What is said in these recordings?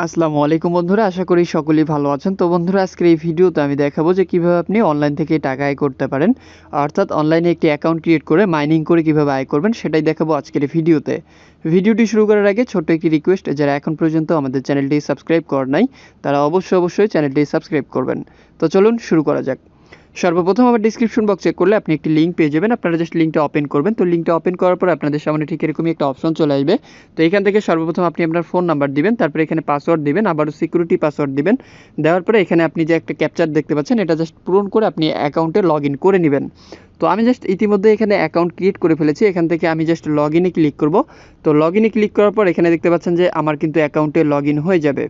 আসসালামু আলাইকুম বন্ধুরা, আশা করি সকলেই ভালো আছেন। তো বন্ধুরা, আজকের এই ভিডিওতে আমি দেখাবো যে কিভাবে আপনি অনলাইন থেকে টাকা আয় করতে পারেন, অর্থাৎ অনলাইনে একটি অ্যাকাউন্ট ক্রিয়েট করে মাইনিং করে কিভাবে আয় করবেন সেটাই দেখাবো আজকের এই ভিডিওতে। ভিডিওটি শুরু করার আগে ছোট্ট একটি রিকোয়েস্ট, যারা এখন পর্যন্ত আমাদের চ্যানেলটি সাবস্ক্রাইব করেন নাই তারা অবশ্যই চ্যানেলটি সাবস্ক্রাইব করবেন। তো চলুন শুরু করা যাক। সর্বপ্রথম আমার ডিসক্রিপশন বক্স চেক করলে আপনি একটি লিঙ্ক পেয়ে যাবেন, আপনারা জাস্ট লিঙ্কটা ওপেন করবেন। তো লিঙ্কটা ওপেন করার পর আপনাদের সামনে ঠিক এরকমই একটা অপশন চলে আসবে। তো এখান থেকে সর্বপ্রথম আপনি আপনার ফোন নাম্বার দিবেন, তারপরে এখানে পাসওয়ার্ড দিবেন, আবারও সিকিউরিটি পাসওয়ার্ড দিবেন। দেওয়ার পরে এখানে আপনি যে একটা ক্যাপচার দেখতে পাচ্ছেন, এটা জাস্ট পূরণ করে আপনি অ্যাকাউন্টে লগ ইন করে নেবেন। তো আমি জাস্ট ইতিমধ্যে এখানে অ্যাকাউন্ট ক্রিয়েট করে ফেলেছি, এখান থেকে আমি জাস্ট লগ ইনে ক্লিক করব। তো লগ ইনে ক্লিক করার পর এখানে দেখতে পাচ্ছেন যে আমার কিন্তু অ্যাকাউন্টে লগ ইন হয়ে যাবে।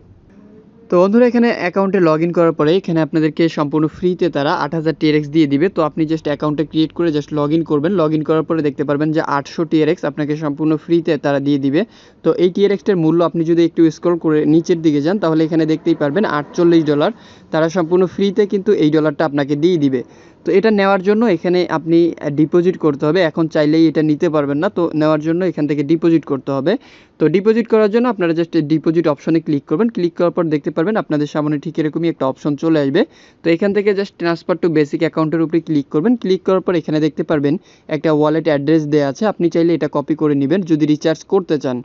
তো বন্ধুরা, এখানে অ্যাকাউন্টে লগ ইন করার পরে এখানে আপনাদেরকে সম্পূর্ণ ফ্রিতে তারা 8000 TRx দিয়ে দিবে। তো আপনি জাস্ট অ্যাকাউন্টে ক্রিয়েট করে জাস্ট লগ ইন করবেন। লগ ইন করার পরে দেখতে পারবেন যে 800 TRx আপনাকে সম্পূর্ণ ফ্রিতে তারা দিয়ে দিবে। তো এই TRxটার মূল্য আপনি যদি একটু স্ক্রল করে নিচের দিকে যান তাহলে এখানে দেখতেই পারবেন $48। তারা সম্পূর্ণ ফ্রিতে কিন্তু এই ডলারটা আপনাকে দিয়ে দিবে। তো এটা নেওয়ার জন্য এখানে আপনি ডিপোজিট করতে হবে, এখন চাইলেই এটা নিতে পারবেন না। তো নেওয়ার জন্য এখান থেকে ডিপোজিট করতে হবে। তো ডিপোজিট করার জন্য আপনারা জাস্ট ডিপোজিট অপশনে ক্লিক করবেন। ক্লিক করার পর দেখতে পারবেন আপনাদের সামনে ঠিক এরকমই একটা অপশন চলে আসবে। তো এখান থেকে জাস্ট ট্রান্সফার টু বেসিক অ্যাকাউন্টের উপরে ক্লিক করবেন। ক্লিক করার পর এখানে দেখতে পারবেন একটা ওয়ালেট অ্যাড্রেস দেওয়া আছে, আপনি চাইলে এটা কপি করে নেবেন যদি রিচার্জ করতে চান।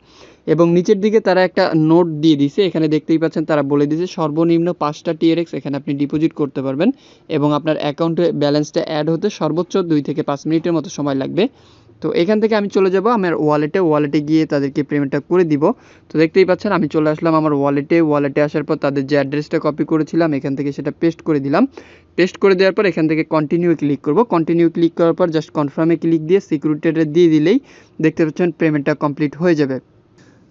এবং নিচের দিকে তারা একটা নোট দিয়ে দিছে, এখানে দেখতেই পাচ্ছেন তারা বলে দিয়েছে সর্বনিম্ন 5টা TRx এখানে আপনি ডিপোজিট করতে পারবেন এবং আপনার অ্যাকাউন্টে ব্যালেন্সটা অ্যাড হতে সর্বোচ্চ 2 থেকে 5 মিনিটের মতো সময় লাগবে। তো এখান থেকে আমি চলে যাব আমার ওয়ালেটে গিয়ে তাদেরকে পেমেন্টটা করে দিব। তো দেখতেই পাচ্ছেন আমি চলে আসলাম আমার ওয়ালেটে আসার পর তাদের যে অ্যাড্রেসটা কপি করেছিলাম এখান থেকে সেটা পেস্ট করে দিলাম। পেস্ট করে দেওয়ার পর এখান থেকে কন্টিনিউ ক্লিক করব। কন্টিনিউ ক্লিক করার পর জাস্ট কনফার্মে ক্লিক দিয়ে সিকিউরিটিটা দিয়ে দিলেই দেখতে পাচ্ছেন পেমেন্টটা কমপ্লিট হয়ে যাবে।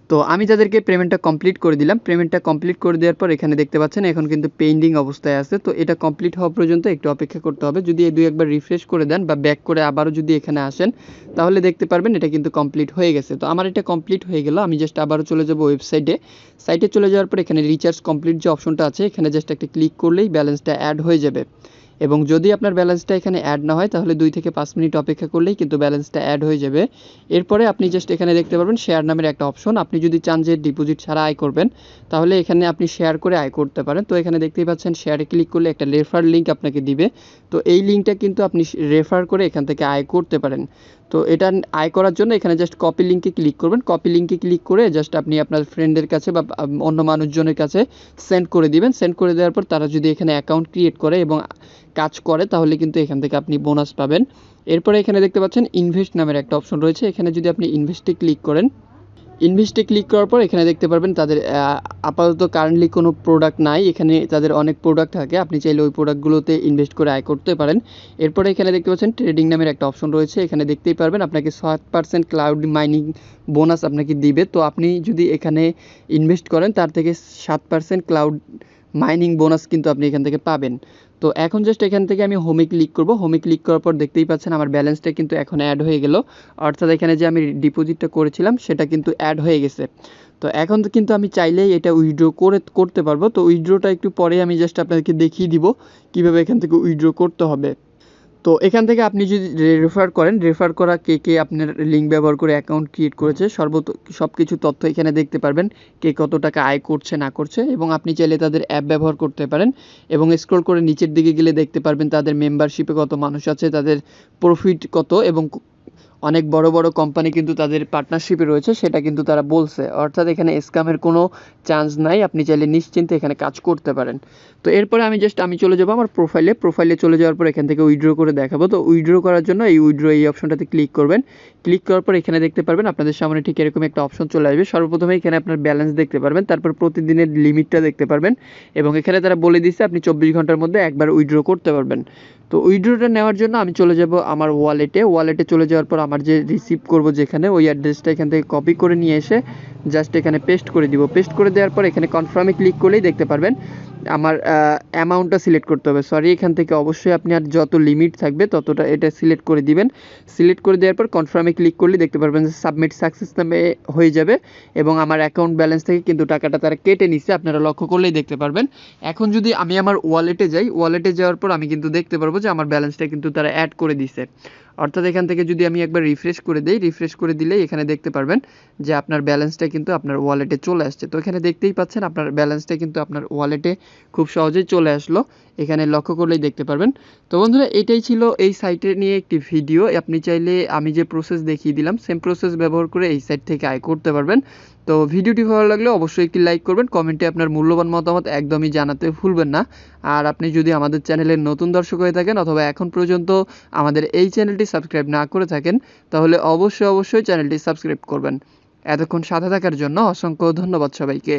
তো আমি তাদেরকে পেমেন্টটা কমপ্লিট করে দিলাম। পেমেন্টটা কমপ্লিট করে দেওয়ার পর এখানে দেখতে পাচ্ছেন এখন কিন্তু পেন্ডিং অবস্থায় আছে। তো এটা কমপ্লিট হওয়া পর্যন্ত একটু অপেক্ষা করতে হবে। যদি এই 2-1 বার রিফ্রেশ করে দেন বা ব্যাক করে আবারও যদি এখানে আসেন তাহলে দেখতে পারবেন এটা কিন্তু কমপ্লিট হয়ে গেছে। তো আমার এটা কমপ্লিট হয়ে গেল। আমি জাস্ট আবারও চলে যাব সাইটে চলে যাওয়ার পর এখানে রিচার্জ কমপ্লিট যে অপশনটা আছে এখানে জাস্ট একটা ক্লিক করলেই ব্যালেন্সটা অ্যাড হয়ে যাবে। এবং যদি আপনার ব্যালেন্সটা এখানে অ্যাড না হয় তাহলে 2 থেকে 5 মিনিট অপেক্ষা করলেই কিন্তু ব্যালেন্সটা অ্যাড হয়ে যাবে। এরপরে আপনি জাস্ট এখানে দেখতে পারবেন শেয়ার নামের একটা অপশন, আপনি যদি চান যে ডিপোজিট ছাড়া আয় করবেন তাহলে এখানে আপনি শেয়ার করে আয় করতে পারেন। তো এখানে দেখতেই পাচ্ছেন শেয়ারে ক্লিক করলে একটা রেফার লিঙ্ক আপনাকে দিবে। তো এই লিঙ্কটা কিন্তু আপনি রেফার করে এখান থেকে আয় করতে পারেন। তো এটা আয় করার জন্য এখানে জাস্ট কপি লিঙ্কে ক্লিক করবেন। কপি লিঙ্কে ক্লিক করে জাস্ট আপনি আপনার ফ্রেন্ডের কাছে বা অন্য মানুষজনের কাছে সেন্ড করে দিবেন। সেন্ড করে দেওয়ার পর তারা যদি এখানে অ্যাকাউন্ট ক্রিয়েট করে এবং কাজ করে তাহলে কিন্তু এখান থেকে আপনি বোনাস পাবেন। এরপরে এখানে দেখতে পাচ্ছেন ইনভেস্ট নামের একটা অপশন রয়েছে, এখানে যদি আপনি ইনভেস্টে ক্লিক করেন, ইনভেস্টে ক্লিক করার পর এখানে দেখতে পারবেন তাদের আপাতত কারেন্টলি কোনো প্রোডাক্ট নাই, এখানে তাদের অনেক প্রোডাক্ট থাকে, আপনি চাইলে ওই প্রোডাক্টগুলোতে ইনভেস্ট করে আয় করতে পারেন। এরপরে এখানে দেখতে পাচ্ছেন ট্রেডিং নামের একটা অপশন রয়েছে, এখানে দেখতেই পারবেন আপনাকে 7% ক্লাউড মাইনিং বোনাস আপনাকে দিবে। তো আপনি যদি এখানে ইনভেস্ট করেন তার থেকে 7% ক্লাউড মাইনিং বোনাস কিন্তু আপনি এখান থেকে পাবেন। তো এখন জাস্ট এখান থেকে আমি হোমে ক্লিক করব। হোমে ক্লিক করার পর দেখতেই পাচ্ছেন আমার ব্যালেন্সটা কিন্তু এখন অ্যাড হয়ে গেল, অর্থাৎ এখানে যে আমি ডিপোজিটটা করেছিলাম সেটা কিন্তু অ্যাড হয়ে গেছে। তো এখন কিন্তু আমি চাইলেই এটা উইথড্র করতে পারবো। তো উইথড্রটা একটু পরে আমি জাস্ট আপনাদেরকে দেখিয়ে দিব কীভাবে এখান থেকে উইথড্র করতে হবে। তো এখান থেকে আপনি যদি রেফার করা কে আপনার লিঙ্ক ব্যবহার করে অ্যাকাউন্ট ক্রিয়েট করেছে সব কিছু তথ্য এখানে দেখতে পারবেন, কে কত টাকা আয় করছে না করছে, এবং আপনি চাইলে তাদের অ্যাপ ব্যবহার করতে পারেন। এবং স্ক্রল করে নিচের দিকে গেলে দেখতে পারবেন তাদের মেম্বারশিপে কত মানুষ আছে, তাদের প্রফিট কত, এবং অনেক বড় বড় কোম্পানি কিন্তু তাদের পার্টনারশিপে রয়েছে সেটা কিন্তু তারা বলছে, অর্থাৎ এখানে স্ক্যামের কোনো চান্স নাই, আপনি চাইলে নিশ্চিন্তে এখানে কাজ করতে পারেন। তো এরপরে আমি চলে যাবো আমার প্রোফাইলে চলে যাওয়ার পর এখান থেকে উইথড্র করে দেখাবো। তো উইথড্র করার জন্য এই অপশনটাতে ক্লিক করবেন। ক্লিক করার পর এখানে দেখতে পারবেন আপনাদের সামনে ঠিক এরকম একটা অপশন চলে আসবে। সর্বপ্রথমে এখানে আপনার ব্যালেন্স দেখতে পারবেন, তারপর প্রতিদিনের লিমিটটা দেখতে পারবেন, এবং এখানে তারা বলে দিচ্ছে আপনি 24 ঘন্টার মধ্যে একবার উইথড্র করতে পারবেন। তো উইথড্রটা নেওয়ার জন্য আমি চলে যাব আমার ওয়ালেটে চলে যাওয়ার পর আমার যে রিসিভ করব যেখানে ওই অ্যাড্রেসটা এখান থেকে কপি করে নিয়ে এসে জাস্ট এখানে পেস্ট করে দিব। পেস্ট করে দেওয়ার পর এখানে কনফার্মে ক্লিক করলেই দেখতে পারবেন আমার অ্যামাউন্টটা সিলেক্ট করতে হবে। এখান থেকে অবশ্যই আপনি আর যত লিমিট থাকবে ততটা এটা সিলেক্ট করে দিবেন। সিলেক্ট করে দেওয়ার পর কনফার্মে ক্লিক করলে দেখতে পারবেন যে সাবমিট সাকসেস নামে হয়ে যাবে, এবং আমার অ্যাকাউন্ট ব্যালেন্স থেকে কিন্তু টাকাটা তারা কেটে নিচ্ছে, আপনারা লক্ষ্য করলেই দেখতে পারবেন। এখন যদি আমি আমার ওয়ালেটে যাই, ওয়ালেটে যাওয়ার পর আমি কিন্তু দেখতে পারবো যে আমার ব্যালেন্সটা কিন্তু তারা অ্যাড করে দিছে, অর্থাৎ এখান থেকে যদি আমি একবার রিফ্রেশ করে দিই, রিফ্রেশ করে দিলেই এখানে দেখতে পারবেন যে আপনার ব্যালেন্সটা কিন্তু আপনার ওয়ালেটে চলে আসছে। তো এখানে দেখতেই পাচ্ছেন আপনার ব্যালেন্সটা কিন্তু আপনার ওয়ালেটে খুব সহজেই চলে আসলো, এখানে লক্ষ্য করলেই দেখতে পারবেন। তো বন্ধুরা এটাই ছিল এই সাইটে নিয়ে একটি ভিডিও। আপনি চাইলে আমি যে প্রসেস দেখিয়ে দিলাম সেম প্রসেস ব্যবহার করে এই সাইট থেকে আয় করতে পারবেন। তো ভিডিওটি ভালো লাগলে অবশ্যই একটি লাইক করবেন, কমেন্টে আপনার মূল্যবান মতামত একদমই জানাতে ভুলবেন না। আর আপনি যদি আমাদের চ্যানেলের নতুন দর্শক হয়ে থাকেন অথবা এখন পর্যন্ত আমাদের এই চ্যানেলটি সাবস্ক্রাইব না করে থাকেন তাহলে অবশ্যই চ্যানেলটি সাবস্ক্রাইব করবেন। এতক্ষণ সাথে থাকার জন্য অসংখ্য ধন্যবাদ সবাইকে।